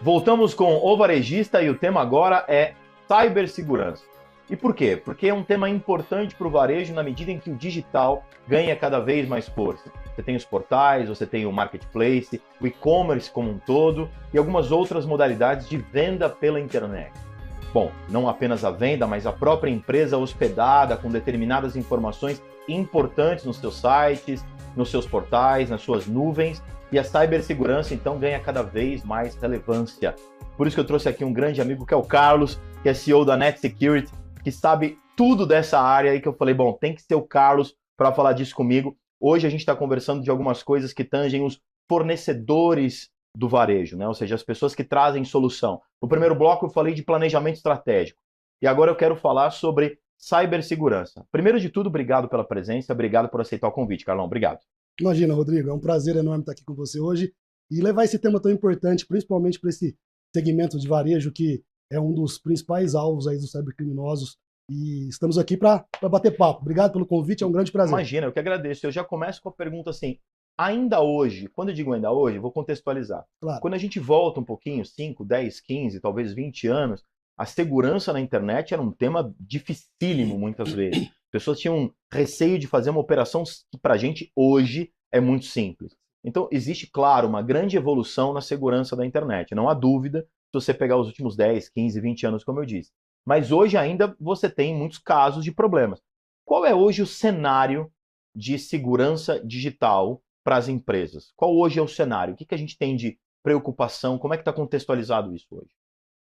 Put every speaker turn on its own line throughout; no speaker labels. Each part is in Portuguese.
Voltamos com o varejista e o tema agora é cibersegurança. E por quê? Porque é um tema importante para o varejo na medida em que o digital ganha cada vez mais força. Você tem os portais, você tem o marketplace, o e-commerce como um todo e algumas outras modalidades de venda pela internet. Bom, não apenas a venda, mas a própria empresa hospedada com determinadas informações importantes nos seus sites, nos seus portais, nas suas nuvens. E a cibersegurança, então, ganha cada vez mais relevância. Por isso que eu trouxe aqui um grande amigo, que é o Carlos, que é CEO da Net Security, que sabe tudo dessa área, e que eu falei, bom, tem que ser o Carlos para falar disso comigo. Hoje a gente está conversando de algumas coisas que tangem os fornecedores do varejo, né? Ou seja, as pessoas que trazem solução. No primeiro bloco eu falei de planejamento estratégico. E agora eu quero falar sobre cibersegurança. Primeiro de tudo, obrigado pela presença, obrigado por aceitar o convite, Carlão, obrigado.
Imagina, Rodrigo, é um prazer enorme estar aqui com você hoje e levar esse tema tão importante, principalmente para esse segmento de varejo que é um dos principais alvos aí dos cybercriminosos. E estamos aqui para bater papo. Obrigado pelo convite, é um grande prazer.
Imagina, eu que agradeço. Eu já começo com a pergunta assim, ainda hoje, quando eu digo ainda hoje, vou contextualizar.
Claro.
Quando a gente volta um pouquinho, 5, 10, 15, talvez 20 anos, a segurança na internet era um tema dificílimo muitas vezes. Pessoas tinham receio de fazer uma operação que para a gente hoje é muito simples. Então, existe, claro, uma grande evolução na segurança da internet. Não há dúvida se você pegar os últimos 10, 15, 20 anos, como eu disse. Mas hoje ainda você tem muitos casos de problemas. Qual é hoje o cenário de segurança digital para as empresas? Qual hoje é o cenário? O que a gente tem de preocupação? Como é que está contextualizado isso hoje?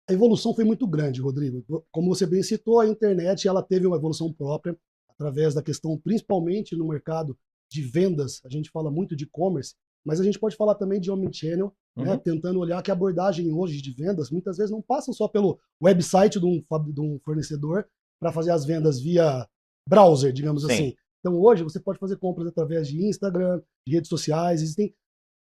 A evolução foi muito grande, Rodrigo. Como você bem citou, a internet ela teve uma evolução própria através da questão, principalmente no mercado de vendas. A gente fala muito de e-commerce, mas a gente pode falar também de omnichannel, né? Tentando olhar que a abordagem hoje de vendas muitas vezes não passa só pelo website de um fornecedor para fazer as vendas via browser, digamos
Sim.
assim. Então hoje você pode fazer compras através de Instagram, de redes sociais, existem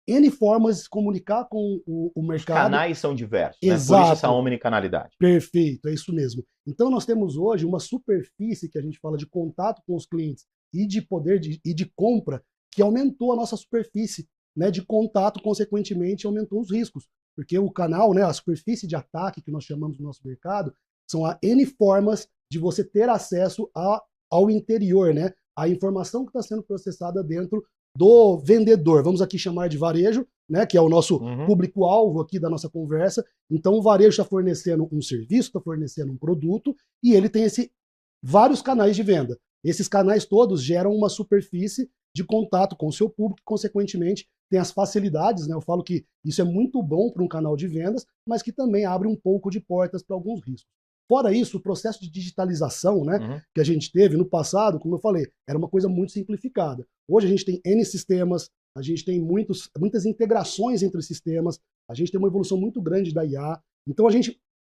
N formas de comunicar com o mercado.
Os canais são diversos, né?
Exato.
Por isso essa omnicanalidade.
Perfeito, é isso mesmo. Então nós temos hoje uma superfície que a gente fala de contato com os clientes e de poder e de compra que aumentou a nossa superfície, né, de contato, consequentemente aumentou os riscos, porque o canal, né, a superfície de ataque que nós chamamos no nosso mercado, são a N formas de você ter acesso ao interior, né, a informação que está sendo processada dentro do vendedor. Vamos aqui chamar de varejo, né, que é o nosso público-alvo aqui da nossa conversa. Então o varejo está fornecendo um serviço, está fornecendo um produto, e ele tem vários canais de venda. Esses canais todos geram uma superfície de contato com o seu público, consequentemente tem as facilidades, né? Eu falo que isso é muito bom para um canal de vendas, mas que também abre um pouco de portas para alguns riscos. Fora isso, o processo de digitalização, né, que a gente teve no passado, como eu falei, era uma coisa muito simplificada. Hoje a gente tem N sistemas, a gente tem muitas integrações entre sistemas, a gente tem uma evolução muito grande da IA. Então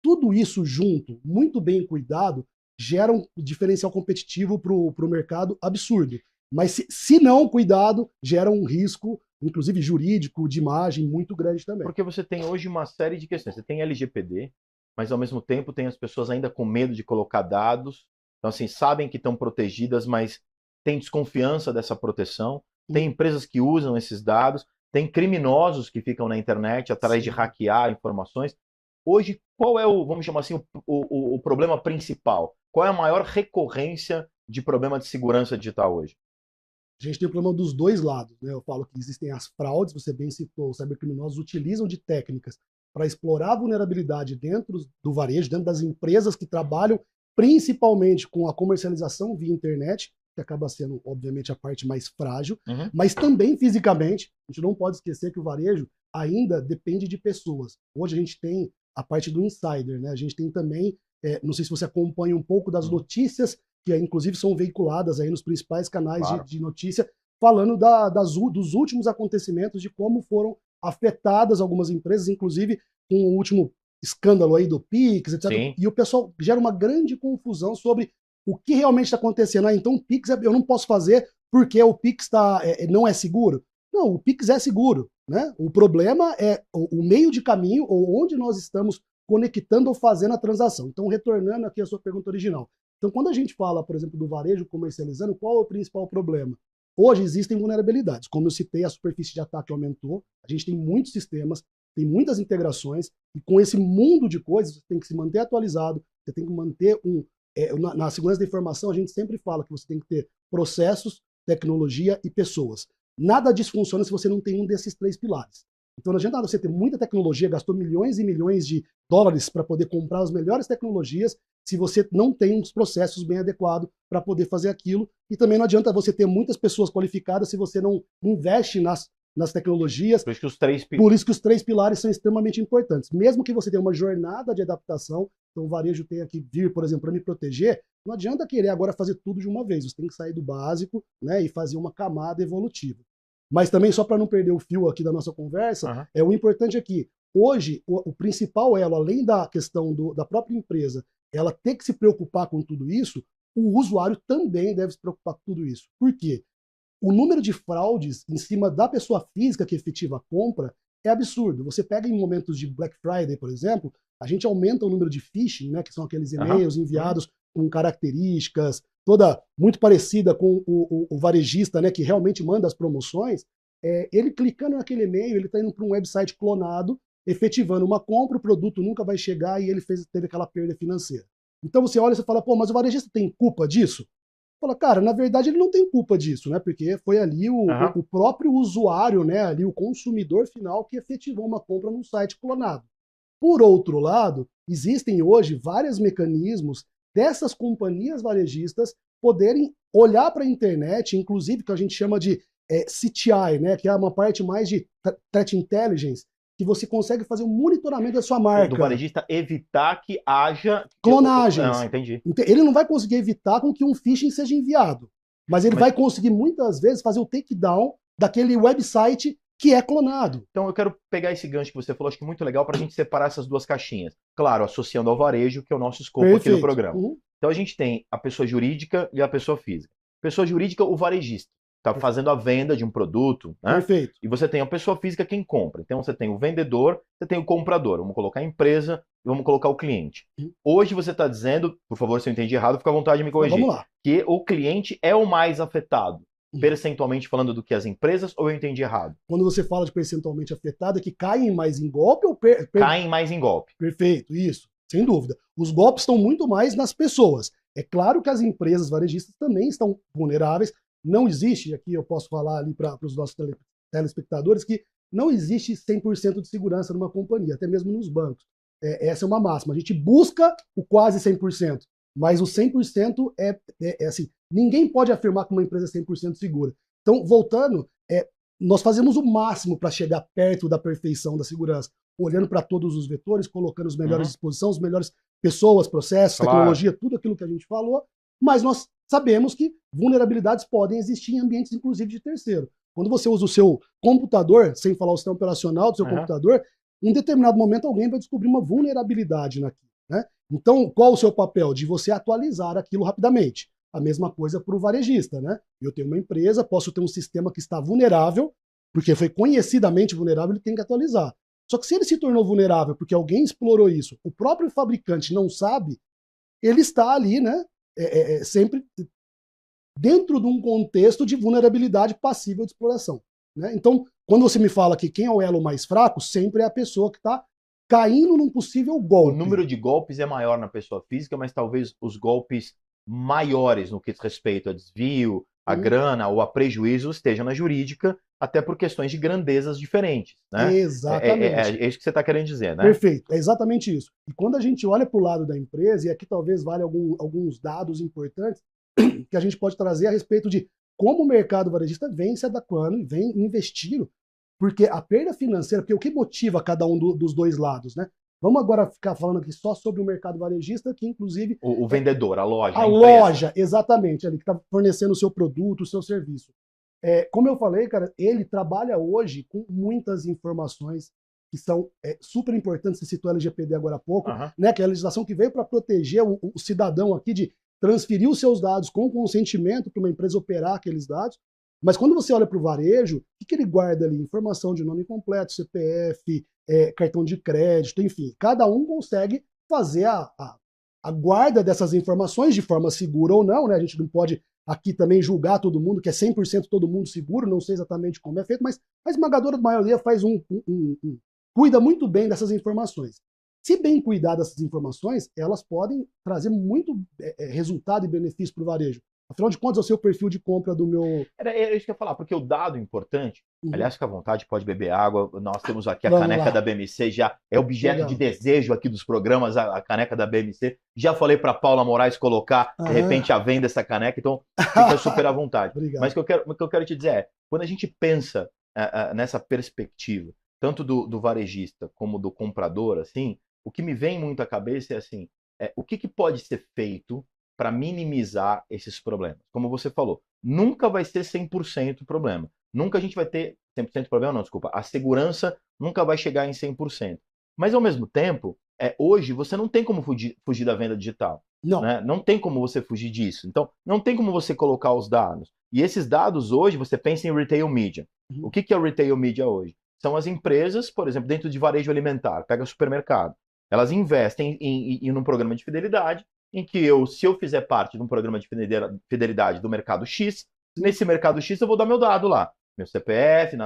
tudo isso junto, muito bem cuidado, gera um diferencial competitivo para o mercado absurdo. Mas se não cuidado, gera um risco, inclusive jurídico, de imagem, muito grande também.
Porque você tem hoje uma série de questões. Você tem LGPD, mas ao mesmo tempo tem as pessoas ainda com medo de colocar dados. Então, assim, sabem que estão protegidas, mas têm desconfiança dessa proteção. Tem empresas que usam esses dados, tem criminosos que ficam na internet atrás de hackear informações. Hoje, qual é vamos chamar assim, o problema principal? Qual é a maior recorrência de problema de segurança digital hoje?
A gente tem o problema dos dois lados, né? Eu falo que existem as fraudes, você bem citou, os cybercriminosos utilizam de técnicas para explorar a vulnerabilidade dentro do varejo, dentro das empresas que trabalham principalmente com a comercialização via internet, que acaba sendo, obviamente, a parte mais frágil, mas também fisicamente. A gente não pode esquecer que o varejo ainda depende de pessoas. Hoje a gente tem a parte do insider, né? A gente tem também, não sei se você acompanha um pouco das notícias que inclusive são veiculadas aí nos principais canais de notícia, falando dos últimos acontecimentos, de como foram afetadas algumas empresas, inclusive com o último escândalo aí do Pix, etc.
Sim.
E o pessoal gera uma grande confusão sobre o que realmente está acontecendo. Então o Pix eu não posso fazer porque o Pix não é seguro. Não, o Pix é seguro, né? O problema é o meio de caminho ou onde nós estamos conectando ou fazendo a transação. Então, retornando aqui à sua pergunta original. Então, quando a gente fala, por exemplo, do varejo comercializando, qual é o principal problema? Hoje existem vulnerabilidades. Como eu citei, a superfície de ataque aumentou, a gente tem muitos sistemas, tem muitas integrações, e com esse mundo de coisas, você tem que se manter atualizado, você tem que manter na segurança da informação, a gente sempre fala que você tem que ter processos, tecnologia e pessoas. Nada disso funciona se você não tem um desses 3 pilares. Então não adianta você ter muita tecnologia, gastou milhões e milhões de dólares para poder comprar as melhores tecnologias, se você não tem uns processos bem adequados para poder fazer aquilo. E também não adianta você ter muitas pessoas qualificadas se você não investe nas tecnologias.
Por isso que os
3 pilares são extremamente importantes. Mesmo que você tenha uma jornada de adaptação, então o varejo tenha que vir, por exemplo, para me proteger, não adianta querer agora fazer tudo de uma vez. Você tem que sair do básico, né, e fazer uma camada evolutiva. Mas também, só para não perder o fio aqui da nossa conversa, o importante é que hoje o principal elo, além da questão da própria empresa, ela ter que se preocupar com tudo isso, o usuário também deve se preocupar com tudo isso. Por quê? O número de fraudes em cima da pessoa física que efetiva a compra é absurdo. Você pega em momentos de Black Friday, por exemplo, a gente aumenta o número de phishing, né, que são aqueles e-mails enviados com características, toda muito parecida com o varejista, né, que realmente manda as promoções. Ele clicando naquele e-mail, ele está indo para um website clonado, efetivando uma compra, o produto nunca vai chegar e ele teve aquela perda financeira. Então você olha e fala, pô, mas o varejista tem culpa disso? Fala, cara, na verdade ele não tem culpa disso, né? Porque foi ali o próprio usuário, né? Ali o consumidor final que efetivou uma compra num site clonado. Por outro lado, existem hoje vários mecanismos dessas companhias varejistas poderem olhar para a internet, inclusive que a gente chama de CTI, né? Que é uma parte mais de Threat Intelligence, que você consegue fazer um monitoramento da sua marca.
Do varejista evitar que haja
clonagens.
Entendi.
Ele não vai conseguir evitar com que um phishing seja enviado, mas ele vai conseguir muitas vezes fazer o takedown daquele website que é clonado.
Então eu quero pegar esse gancho que você falou, acho que é muito legal para a gente separar essas duas caixinhas. Claro, associando ao varejo, que é o nosso escopo aqui no programa. Então a gente tem a pessoa jurídica e a pessoa física. Pessoa jurídica, o varejista. Está fazendo a venda de um produto, né?
Perfeito.
E você tem a pessoa física, quem compra. Então você tem o vendedor, você tem o comprador. Vamos colocar a empresa e vamos colocar o cliente. Hoje você está dizendo, por favor, se eu entendi errado, fica à vontade de me corrigir.
Vamos lá.
Que o cliente é o mais afetado, percentualmente falando, do que as empresas, ou eu entendi errado?
Quando você fala de percentualmente afetado, é que caem mais em golpe ou
caem mais em golpe.
Perfeito, isso, sem dúvida. Os golpes estão muito mais nas pessoas. É claro que as empresas varejistas também estão vulneráveis. Não existe, aqui eu posso falar ali para os nossos telespectadores, que não existe 100% de segurança numa companhia, até mesmo nos bancos. Essa é uma máxima. A gente busca o quase 100%, mas o 100% é assim, ninguém pode afirmar que uma empresa é 100% segura. Então, voltando, nós fazemos o máximo para chegar perto da perfeição da segurança, olhando para todos os vetores, colocando os melhores disposições, as melhores pessoas, processos, tecnologia, tudo aquilo que a gente falou, mas nós sabemos que vulnerabilidades podem existir em ambientes, inclusive, de terceiro. Quando você usa o seu computador, sem falar o sistema operacional do seu computador, em determinado momento alguém vai descobrir uma vulnerabilidade naquilo, né? Então, qual o seu papel? De você atualizar aquilo rapidamente. A mesma coisa para o varejista, né? Eu tenho uma empresa, posso ter um sistema que está vulnerável, porque foi conhecidamente vulnerável, ele tem que atualizar. Só que se ele se tornou vulnerável porque alguém explorou isso, o próprio fabricante não sabe, ele está ali, né? Sempre dentro de um contexto de vulnerabilidade passível de exploração, né? Então, quando você me fala que quem é o elo mais fraco, sempre é a pessoa que está caindo num possível golpe.
O número de golpes é maior na pessoa física, mas talvez os golpes maiores no que diz respeito a desvio, a grana ou a prejuízo estejam na jurídica, até por questões de grandezas diferentes, né?
Exatamente.
É isso que você está querendo dizer, né?
Perfeito, é exatamente isso. E quando a gente olha para o lado da empresa, e aqui talvez vale alguns dados importantes que a gente pode trazer a respeito de como o mercado varejista vem se adequando e vem investindo, porque a perda financeira, porque o que motiva cada um dos dois lados, né? Vamos agora ficar falando aqui só sobre o mercado varejista, que inclusive...
O vendedor, a loja,
a loja, exatamente, ali que está fornecendo o seu produto, o seu serviço. Como eu falei, cara, ele trabalha hoje com muitas informações que são super importantes. Você citou a LGPD agora há pouco, né? Que é a legislação que veio para proteger o cidadão aqui de transferir os seus dados com consentimento para uma empresa operar aqueles dados. Mas quando você olha para o varejo, o que ele guarda ali? Informação de nome completo, CPF, cartão de crédito, enfim. Cada um consegue fazer a guarda dessas informações de forma segura ou não, né? A gente não pode aqui também julgar todo mundo, que é 100% todo mundo seguro, não sei exatamente como é feito, mas a esmagadora maioria faz cuida muito bem dessas informações. Se bem cuidar dessas informações, elas podem trazer muito resultado e benefício para o varejo. Afinal de contas, é o seu perfil de compra do meu...
Era isso que eu ia falar, porque o dado importante, aliás, fica à vontade, pode beber água, nós temos aqui a
Vamos
caneca
lá.
da BMC, já é objeto
Legal.
de desejo aqui dos programas, a caneca da BMC. Já falei para Paula Moraes colocar, de repente, à venda essa caneca, então fica super à vontade.
Obrigado.
Mas o que eu quero te dizer é, quando a gente pensa nessa perspectiva, tanto do varejista como do comprador, assim, o que me vem muito à cabeça é assim, o que pode ser feito para minimizar esses problemas. Como você falou, nunca vai ser 100% problema. Nunca a gente vai ter 100% problema, não, desculpa. A segurança nunca vai chegar em 100%. Mas, ao mesmo tempo, hoje você não tem como fugir da venda digital.
Não.
Né? Não tem como você fugir disso. Então, não tem como você colocar os dados. E esses dados hoje, você pensa em retail media. O que é o retail media hoje? São as empresas, por exemplo, dentro de varejo alimentar. Pega supermercado. Elas investem em um programa de fidelidade em que se eu fizer parte de um programa de fidelidade do mercado X, nesse mercado X eu vou dar meu dado lá. Meu CPF,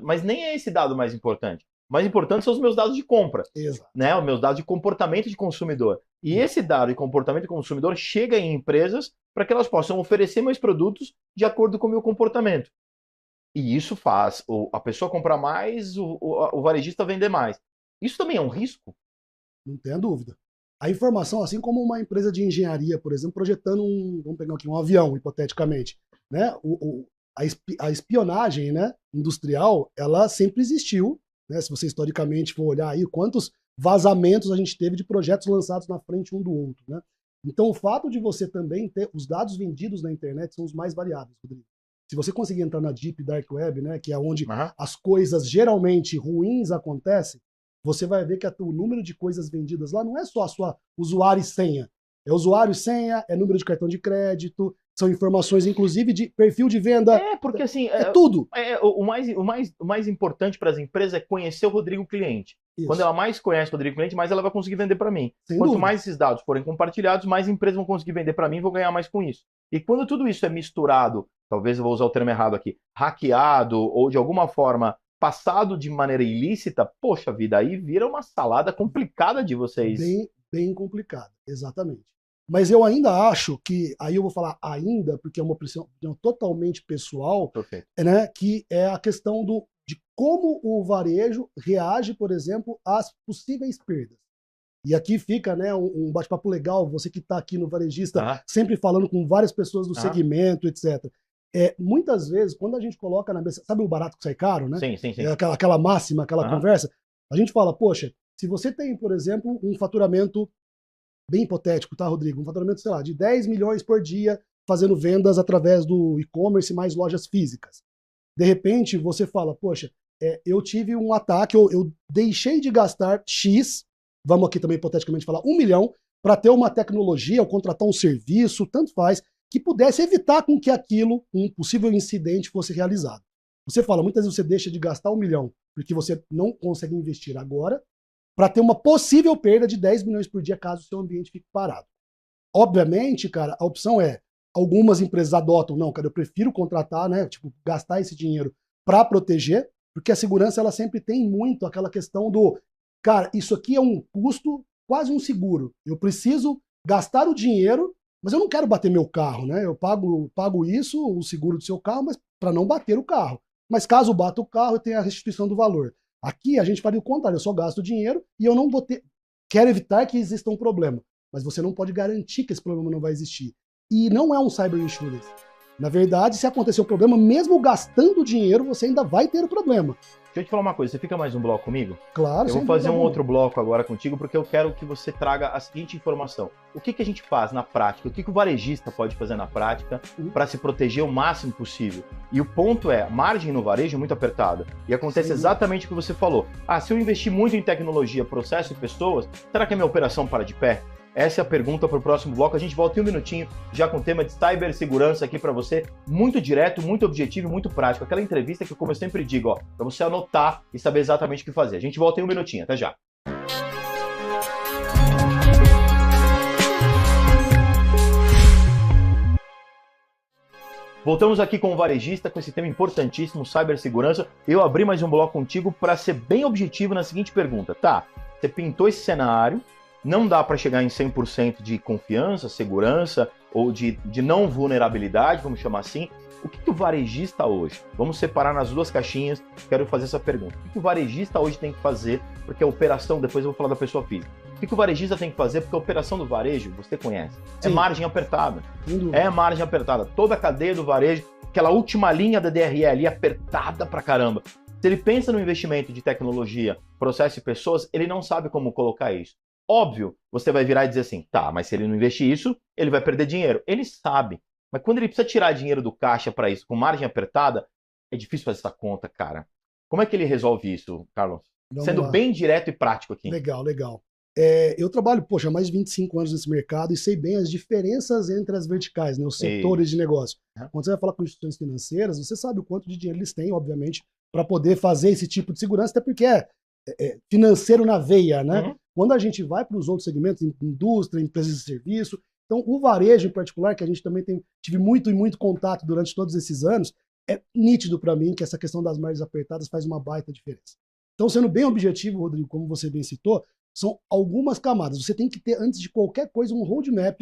mas nem é esse dado mais importante. O mais importante são os meus dados de compra.
Exato.
Né? Os meus dados de comportamento de consumidor. E esse dado de comportamento de consumidor chega em empresas para que elas possam oferecer meus produtos de acordo com o meu comportamento. E isso faz a pessoa comprar mais, o varejista vender mais. Isso também é um risco?
Não tenha dúvida. A informação, assim como uma empresa de engenharia, por exemplo, projetando vamos pegar aqui um avião, hipoteticamente, né? A espionagem, né, industrial, ela sempre existiu, né? Se você historicamente for olhar aí, quantos vazamentos a gente teve de projetos lançados na frente um do outro, né? Então, o fato de você também ter os dados vendidos na internet são os mais variáveis, Rodrigo. Se você conseguir entrar na Deep Dark Web, né, que é onde as coisas geralmente ruins acontecem, você vai ver que o número de coisas vendidas lá não é só a sua usuário e senha. É usuário e senha, é número de cartão de crédito, são informações, inclusive, de perfil de venda.
Porque assim...
tudo.
O mais importante para as empresas é conhecer o Rodrigo cliente. Isso. Quando ela mais conhece o Rodrigo cliente, mais ela vai conseguir vender para mim.
Sem
Quanto
dúvida.
mais esses dados forem compartilhados, mais empresas vão conseguir vender para mim e vou ganhar mais com isso. E quando tudo isso é misturado, talvez eu vou usar o termo errado aqui, hackeado ou de alguma forma passado de maneira ilícita, poxa vida, aí vira uma salada complicada de vocês.
Bem complicada, exatamente. Mas eu ainda acho que, aí eu vou falar ainda, porque é uma opinião totalmente pessoal, né, que é a questão de como o varejo reage, por exemplo, às possíveis perdas. E aqui fica, né, um bate-papo legal, você que está aqui no Varejista, sempre falando com várias pessoas do segmento, etc. Muitas vezes, quando a gente coloca na mesa, sabe o barato que sai caro, né?
Sim.
Aquela máxima, aquela conversa, a gente fala, poxa, se você tem, por exemplo, um faturamento bem hipotético, tá, Rodrigo? Um faturamento, sei lá, de 10 milhões por dia fazendo vendas através do e-commerce mais lojas físicas. De repente, você fala, poxa, eu tive um ataque, eu deixei de gastar X, vamos aqui também hipoteticamente falar 1 milhão, para ter uma tecnologia, ou contratar um serviço, tanto faz, que pudesse evitar com que aquilo, um possível incidente, fosse realizado. Você fala, muitas vezes você deixa de gastar 1 milhão porque você não consegue investir agora para ter uma possível perda de 10 milhões por dia caso o seu ambiente fique parado. Obviamente, cara, a opção algumas empresas adotam, não, cara, eu prefiro contratar, né, tipo, gastar esse dinheiro para proteger, porque a segurança ela sempre tem muito aquela questão do, cara, isso aqui é um custo, quase um seguro. Eu preciso gastar o dinheiro, mas eu não quero bater meu carro, né? Eu pago isso, o seguro do seu carro, mas para não bater o carro. Mas caso bata o carro, eu tenho a restituição do valor. Aqui a gente faria o contrário, eu só gasto o dinheiro e eu não vou ter... Quero evitar que exista um problema, mas você não pode garantir que esse problema não vai existir. E não é um cyber insurance. Na verdade, se acontecer um problema, mesmo gastando dinheiro, você ainda vai ter o problema.
Deixa eu te falar uma coisa, você fica mais um bloco comigo?
Claro.
Eu vou fazer um outro bloco agora contigo, porque eu quero que você traga a seguinte informação. O que a gente faz na prática? O que o varejista pode fazer na prática para se proteger o máximo possível? E o ponto é, a margem no varejo é muito apertada. E acontece exatamente o que você falou. Se eu investir muito em tecnologia, processo e pessoas, será que a minha operação para de pé? Essa é a pergunta para o próximo bloco. A gente volta em um minutinho, já com o tema de cibersegurança aqui para você. Muito direto, muito objetivo e muito prático. Aquela entrevista que, como eu sempre digo, para você anotar e saber exatamente o que fazer. A gente volta em um minutinho. Até já. Voltamos aqui com o varejista, com esse tema importantíssimo, cibersegurança. Eu abri mais um bloco contigo para ser bem objetivo na seguinte pergunta. Tá, você pintou esse cenário, não dá para chegar em 100% de confiança, segurança ou de não vulnerabilidade, vamos chamar assim. O que o varejista hoje, vamos separar nas duas caixinhas, quero fazer essa pergunta. O que o varejista hoje tem que fazer, porque a operação, depois eu vou falar da pessoa física. O que o varejista tem que fazer, porque a operação do varejo, você conhece, é margem apertada. É margem apertada. Toda a cadeia do varejo, aquela última linha da DRE ali, apertada pra caramba. Se ele pensa no investimento de tecnologia, processo e pessoas, ele não sabe como colocar isso. Óbvio, você vai virar e dizer assim, tá, mas se ele não investir isso, ele vai perder dinheiro. Ele sabe. Mas quando ele precisa tirar dinheiro do caixa para isso, com margem apertada, é difícil fazer essa conta, cara. Como é que ele resolve isso, Carlos? Sendo bem direto e prático aqui.
Legal, legal. Eu trabalho, há mais de 25 anos nesse mercado e sei bem as diferenças entre as verticais, né, os setores de negócio. Quando você vai falar com instituições financeiras, você sabe o quanto de dinheiro eles têm, obviamente, para poder fazer esse tipo de segurança, até porque é financeiro na veia, né? Quando a gente vai para os outros segmentos, indústria, empresas de serviço, então o varejo em particular, que a gente também tive muito contato durante todos esses anos, é nítido para mim que essa questão das margens apertadas faz uma baita diferença. Então, sendo bem objetivo, Rodrigo, como você bem citou, são algumas camadas. Você tem que ter, antes de qualquer coisa, um roadmap,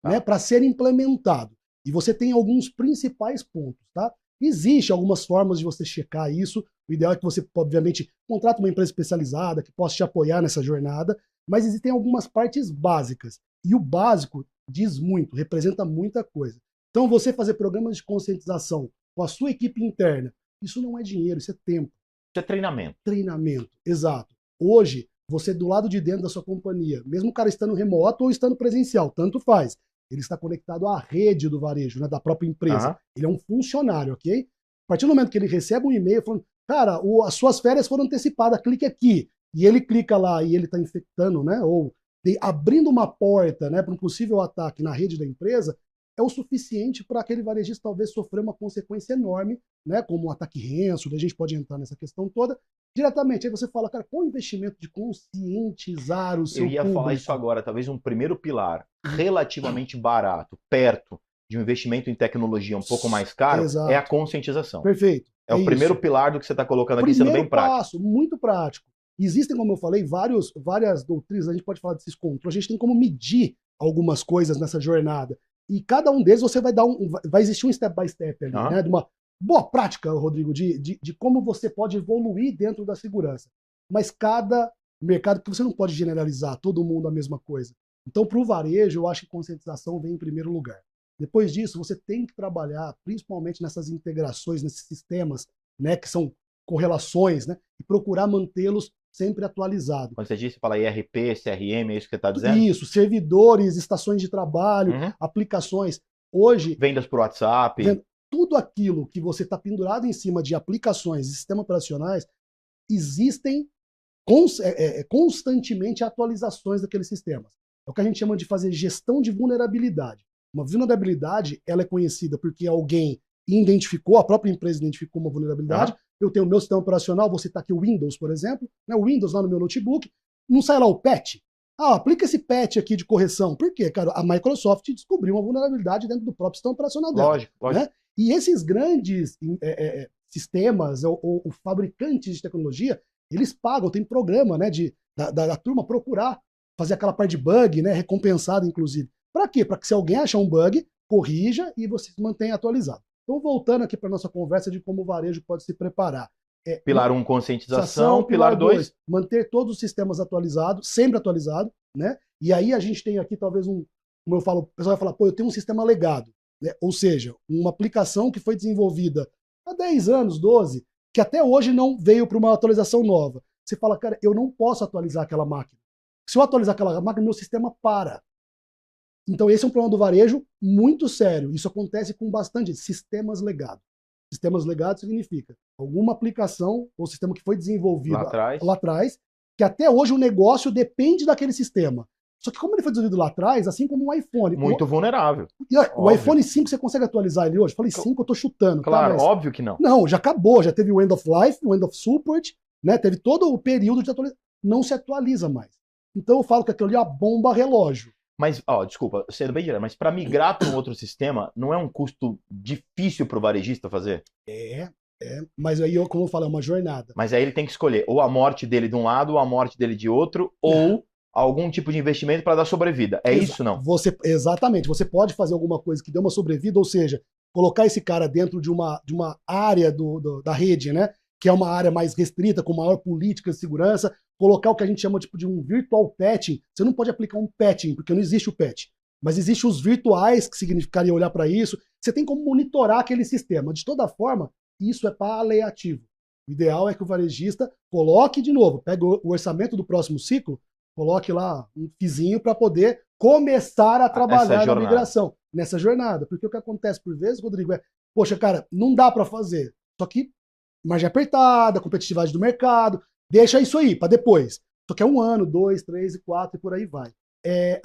né, para ser implementado. E você tem alguns principais pontos, tá? Existem algumas formas de você checar isso. O ideal é que você, obviamente, contrate uma empresa especializada que possa te apoiar nessa jornada, mas existem algumas partes básicas. E o básico diz muito, representa muita coisa. Então, você fazer programas de conscientização com a sua equipe interna, isso não é dinheiro, isso é tempo.
Isso é treinamento.
Treinamento, exato. Hoje, você do lado de dentro da sua companhia, mesmo o cara estando remoto ou estando presencial, tanto faz. Ele está conectado à rede do varejo, né, da própria empresa. Ele é um funcionário, ok? A partir do momento que ele recebe um e-mail falando, cara, as suas férias foram antecipadas, clique aqui. E ele clica lá e ele está infectando, né, ou abrindo uma porta, né, para um possível ataque na rede da empresa, é o suficiente para aquele varejista talvez sofrer uma consequência enorme, né, como um ataque ransom, a gente pode entrar nessa questão toda, diretamente. Aí você fala, cara, qual o investimento de conscientizar o seu público?
Falar isso agora, talvez um primeiro pilar relativamente barato, perto de um investimento em tecnologia um pouco mais caro, é a conscientização.
Perfeito.
É o primeiro pilar do que você está colocando aqui, sendo bem prático.
Passo, muito prático. Existem, como eu falei, várias doutrinas, a gente pode falar desses controles, a gente tem como medir algumas coisas nessa jornada. E cada um deles você vai existir um step by step ali, né? De uma boa prática, Rodrigo, de como você pode evoluir dentro da segurança. Mas cada mercado, que você não pode generalizar todo mundo a mesma coisa. Então, para o varejo, eu acho que conscientização vem em primeiro lugar. Depois disso, você tem que trabalhar, principalmente nessas integrações, nesses sistemas, né, que são correlações, né, e procurar mantê-los sempre atualizados.
Quando você disse, fala IRP, CRM, é isso que você está dizendo?
Isso, servidores, estações de trabalho, aplicações. Hoje...
Vendas por WhatsApp.
Tudo aquilo que você está pendurado em cima de aplicações e sistemas operacionais, existem constantemente atualizações daqueles sistemas. É o que a gente chama de fazer gestão de vulnerabilidade. Uma vulnerabilidade, ela é conhecida porque alguém identificou, a própria empresa identificou uma vulnerabilidade. Eu tenho o meu sistema operacional, vou citar aqui o Windows, por exemplo, né, o Windows lá no meu notebook, não sai lá o patch. Aplica esse patch aqui de correção. Por quê, cara? A Microsoft descobriu uma vulnerabilidade dentro do próprio sistema operacional dela.
Lógico.
Né? E esses grandes sistemas ou fabricantes de tecnologia, eles pagam, tem programa, né, da turma procurar fazer aquela parte de bug, né, recompensado inclusive. Para quê? Para que se alguém achar um bug, corrija e você se mantenha atualizado. Então, voltando aqui para a nossa conversa de como o varejo pode se preparar.
Pilar 1, conscientização. Pilar 2,
manter todos os sistemas atualizados, sempre atualizado, né? E aí a gente tem aqui talvez como eu falo, o pessoal vai falar, pô, eu tenho um sistema legado, né? Ou seja, uma aplicação que foi desenvolvida há 10 anos, 12, que até hoje não veio para uma atualização nova. Você fala, cara, eu não posso atualizar aquela máquina. Se eu atualizar aquela máquina, meu sistema para. Então esse é um problema do varejo muito sério. Isso acontece com bastante sistemas legados. Sistemas legados significa alguma aplicação ou sistema que foi desenvolvido lá atrás, que até hoje o negócio depende daquele sistema. Só que como ele foi desenvolvido lá atrás, assim como um iPhone...
Muito vulnerável.
O iPhone 5, você consegue atualizar ele hoje? Falei 5, eu tô chutando.
Claro,
tá? Mas,
óbvio que não.
Não, já acabou, já teve o end of life, o end of support, né? Teve todo o período de atualização. Não se atualiza mais. Então eu falo que aquilo ali é uma bomba relógio.
Mas, ó, desculpa, sendo bem direto, mas para migrar para um outro sistema, não é um custo difícil para o varejista fazer?
Mas aí, como eu falo, é uma jornada.
Mas aí ele tem que escolher ou a morte dele de um lado, ou a morte dele de outro, ou algum tipo de investimento para dar sobrevida. É isso, não?
Exatamente. Você pode fazer alguma coisa que dê uma sobrevida, ou seja, colocar esse cara dentro de uma área da rede, né? Que é uma área mais restrita, com maior política de segurança, colocar o que a gente chama tipo, de um virtual patching. Você não pode aplicar um patching, porque não existe o patch. Mas existem os virtuais, que significaria olhar para isso. Você tem como monitorar aquele sistema. De toda forma, isso é paliativo. O ideal é que o varejista coloque de novo, pega o orçamento do próximo ciclo, coloque lá um fizinho para poder começar a trabalhar na migração, nessa jornada. Porque o que acontece por vezes, Rodrigo, poxa, cara, não dá para fazer. Só que margem apertada, competitividade do mercado, deixa isso aí para depois. Só que é 1 ano, 2, 3 e 4 e por aí vai.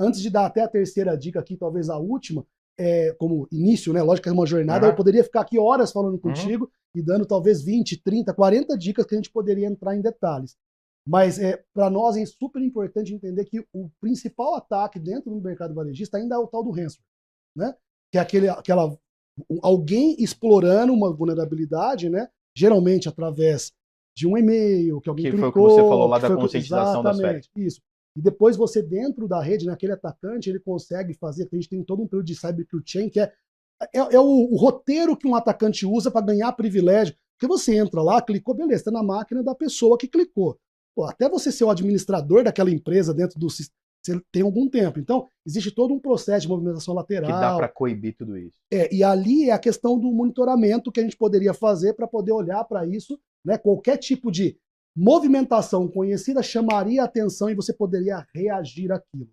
Antes de dar até a terceira dica aqui, talvez a última, como início, né? Lógico que é uma jornada, eu poderia ficar aqui horas falando contigo e dando talvez 20, 30, 40 dicas que a gente poderia entrar em detalhes. Mas para nós é super importante entender que o principal ataque dentro do mercado varejista ainda é o tal do ransomware, né? Que é alguém explorando uma vulnerabilidade, né? Geralmente através de um e-mail, que alguém clicou.
Que foi o que você falou lá da conscientização das férias.
Isso. E depois você, dentro da rede, naquele atacante, ele consegue fazer, que a gente tem todo um período de cyber kill chain, que é o roteiro que um atacante usa para ganhar privilégio. Porque você entra lá, clicou, beleza, está na máquina da pessoa que clicou. Pô, até você ser o administrador daquela empresa dentro do sistema, você tem algum tempo. Então, existe todo um processo de movimentação lateral.
Que dá para coibir tudo isso.
E ali é a questão do monitoramento que a gente poderia fazer para poder olhar para isso, né? Qualquer tipo de movimentação conhecida chamaria a atenção e você poderia reagir àquilo.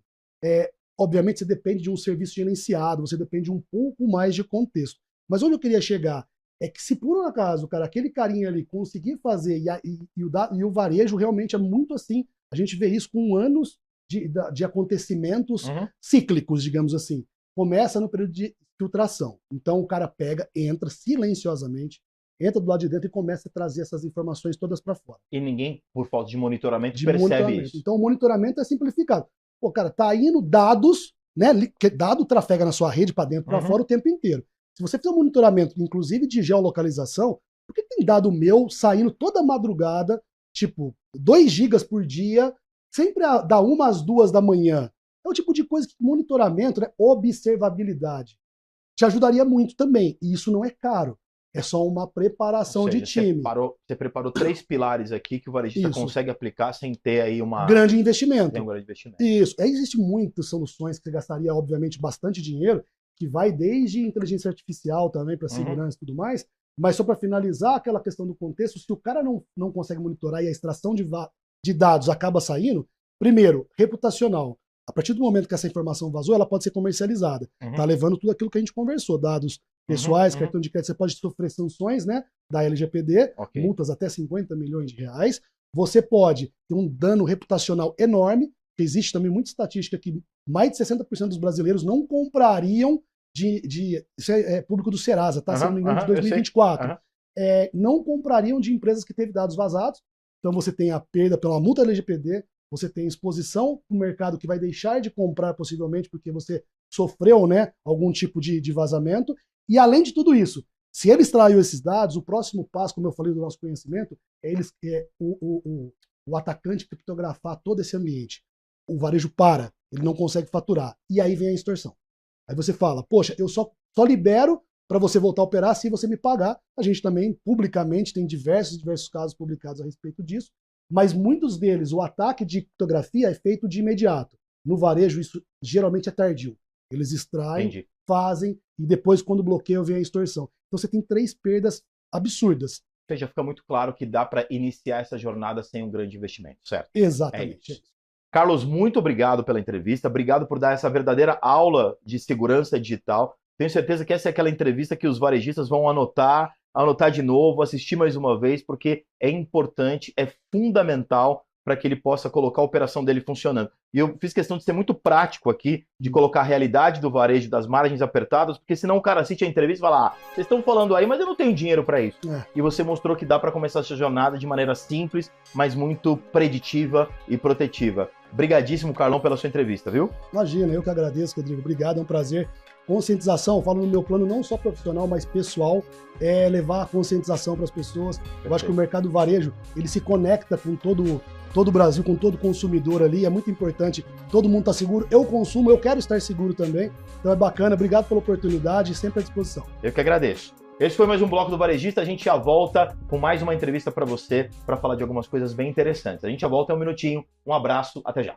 Obviamente, você depende de um serviço gerenciado, você depende de um pouco mais de contexto. Mas onde eu queria chegar é que se por um acaso, cara, aquele carinha ali conseguir fazer e o varejo realmente é muito assim, a gente vê isso com anos de acontecimentos cíclicos, digamos assim. Começa no período de filtração. Então o cara pega, entra silenciosamente, entra do lado de dentro e começa a trazer essas informações todas para fora.
E ninguém, por falta de monitoramento, percebe isso.
Então o monitoramento é simplificado. Pô, cara, tá indo dados, né? Porque dado trafega na sua rede para dentro, para fora o tempo inteiro. Se você fizer um monitoramento, inclusive de geolocalização, por que tem dado meu saindo toda madrugada, tipo, 2 gigas por dia, sempre da 1 às 2 da manhã? É o tipo de coisa que monitoramento, né? Observabilidade, te ajudaria muito também. E isso não é caro. É só uma preparação de time.
Você preparou 3 pilares aqui que o varejista consegue aplicar sem ter aí
grande investimento.
Um grande investimento.
Isso. Existem muitas soluções que você gastaria, obviamente, bastante dinheiro, que vai desde inteligência artificial também para segurança e tudo mais. Mas só para finalizar aquela questão do contexto, se o cara não consegue monitorar e a extração de dados acaba saindo, primeiro, reputacional. A partir do momento que essa informação vazou, ela pode ser comercializada. Tá levando tudo aquilo que a gente conversou, dados pessoais, cartão de crédito, você pode sofrer sanções, né, da LGPD, multas até 50 milhões de reais. Você pode ter um dano reputacional enorme, porque existe também muita estatística que mais de 60% dos brasileiros não comprariam isso é público do Serasa, tá? Se não me engano, de 2024. Não comprariam de empresas que teve dados vazados. Então você tem a perda pela multa LGPD, você tem exposição no mercado que vai deixar de comprar possivelmente porque você sofreu, né, algum tipo de vazamento. E além de tudo isso, se ele extraiu esses dados, o próximo passo, como eu falei do nosso conhecimento, é o atacante criptografar todo esse ambiente. O varejo para, ele não consegue faturar. E aí vem a extorsão. Aí você fala, poxa, eu só libero para você voltar a operar se você me pagar. A gente também, publicamente, tem diversos casos publicados a respeito disso, mas muitos deles, o ataque de criptografia é feito de imediato. No varejo, isso geralmente é tardio. Eles extraem, fazem, e depois, quando bloqueiam, vem a extorsão. Então você tem 3 perdas absurdas.
Já fica muito claro que dá para iniciar essa jornada sem um grande investimento, certo?
Exatamente.
Carlos, muito obrigado pela entrevista, obrigado por dar essa verdadeira aula de segurança digital. Tenho certeza que essa é aquela entrevista que os varejistas vão anotar de novo, assistir mais uma vez, porque é importante, é fundamental para que ele possa colocar a operação dele funcionando. E eu fiz questão de ser muito prático aqui, de colocar a realidade do varejo, das margens apertadas, porque senão o cara assiste a entrevista e fala, vocês estão falando aí, mas eu não tenho dinheiro para isso. E você mostrou que dá para começar essa jornada de maneira simples, mas muito preditiva e protetiva. Brigadíssimo, Carlão, pela sua entrevista, viu?
Imagina, eu que agradeço, Rodrigo. Obrigado, é um prazer. Conscientização, falo no meu plano não só profissional, mas pessoal, é levar a conscientização para as pessoas. Eu acho que o mercado varejo, ele se conecta com todo o Brasil, com todo consumidor ali, é muito importante, todo mundo está seguro, eu consumo, eu quero estar seguro também, então é bacana, obrigado pela oportunidade, sempre à disposição.
Eu que agradeço. Esse foi mais um Bloco do Varejista, a gente já volta com mais uma entrevista para você, para falar de algumas coisas bem interessantes. A gente já volta em um minutinho, um abraço, até já.